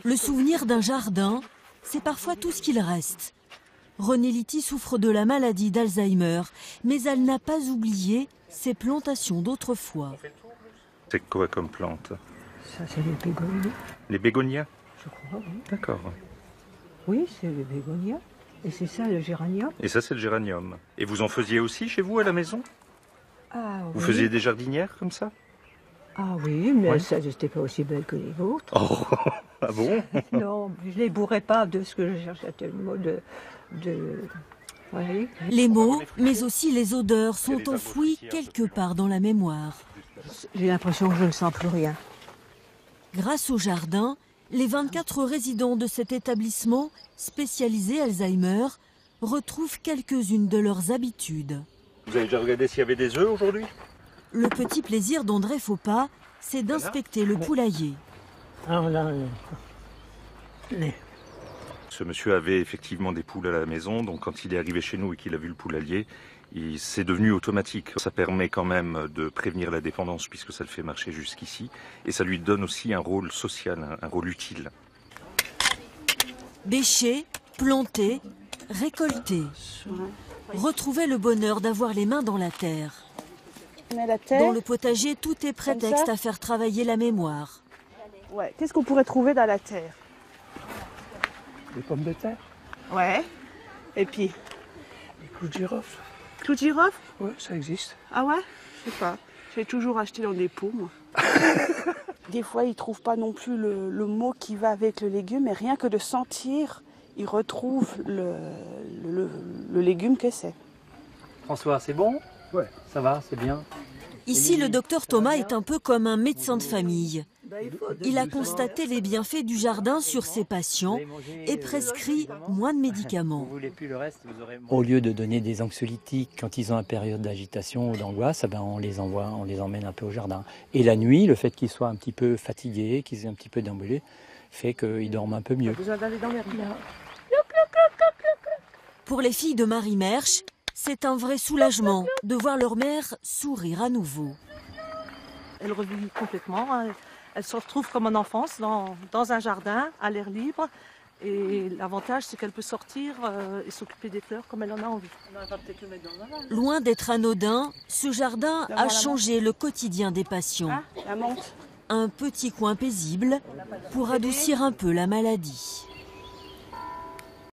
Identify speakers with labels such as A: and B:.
A: Le souvenir d'un jardin, c'est parfois tout ce qu'il reste. Renée Litty souffre de la maladie d'Alzheimer, mais elle n'a pas oublié ses plantations d'autrefois.
B: C'est quoi comme plante?
C: Ça, c'est les bégonias.
B: Les bégonias?
C: Je crois, oui.
B: D'accord.
C: Oui, c'est les bégonias. Et c'est ça, le géranium.
B: Et ça, c'est le géranium. Et vous en faisiez aussi chez vous à la maison?
C: Ah,
B: Vous
C: oui.
B: faisiez des jardinières comme ça?
C: Ah oui, mais
B: Ouais.
C: ça, n'était pas aussi belle que les vôtres.
B: Oh, ah bon?
C: Non, je les bourrais pas de ce que je cherchais tellement de... Oui.
A: Les mots, mais aussi les odeurs, sont enfouis quelque part dans la mémoire.
C: J'ai l'impression que je ne sens plus rien.
A: Grâce au jardin, les 24 résidents de cet établissement spécialisé Alzheimer retrouvent quelques-unes de leurs habitudes.
B: Vous avez déjà regardé s'il y avait des œufs aujourd'hui?
A: Le petit plaisir d'André Faupas, c'est d'inspecter le poulailler.
C: Alors là,
B: Ce monsieur avait effectivement des poules à la maison, donc quand il est arrivé chez nous et qu'il a vu le poulailler, c'est devenu automatique. Ça permet quand même de prévenir la dépendance puisque ça le fait marcher jusqu'ici et ça lui donne aussi un rôle social, un rôle utile.
A: Bêcher, planter, récolter. Retrouver le bonheur d'avoir les mains dans la terre. Dans le potager, tout est prétexte à faire travailler la mémoire.
D: Ouais. Qu'est-ce qu'on pourrait trouver dans la terre?
E: Des pommes de terre,
D: Ouais. Et puis,
E: des clous de girofle.
D: clou de girofle?
E: Ouais, ça existe.
D: Ah ouais? Je sais pas. J'ai toujours acheté dans des pots, moi. Des fois, ils trouvent pas non plus le mot qui va avec le légume, mais rien que de sentir, ils retrouvent le légume que c'est.
F: François, c'est bon?
E: Ouais.
F: Ça va, c'est bien.
A: Ici, le docteur Thomas est un peu comme un médecin de famille. Il a constaté les bienfaits du jardin sur ses patients et prescrit moins de médicaments.
F: Vous voulez plus le reste, vous aurez...
G: Au lieu de donner des anxiolytiques quand ils ont une période d'agitation ou d'angoisse, on les emmène un peu au jardin. Et la nuit, le fait qu'ils soient un petit peu fatigués, qu'ils aient un petit peu déambulé, fait qu'ils dorment un peu mieux.
D: Besoin d'aller dans les rives.
A: Pour les filles de Marie Mersch, c'est un vrai soulagement de voir leur mère sourire à nouveau.
H: Elle revit complètement. Elle se retrouve comme en enfance, dans un jardin, à l'air libre. Et l'avantage, c'est qu'elle peut sortir et s'occuper des fleurs comme elle en a envie.
A: Loin d'être anodin, ce jardin a changé le quotidien des patients.
D: Ah, la menthe.
A: Un petit coin paisible pour adoucir un peu la maladie.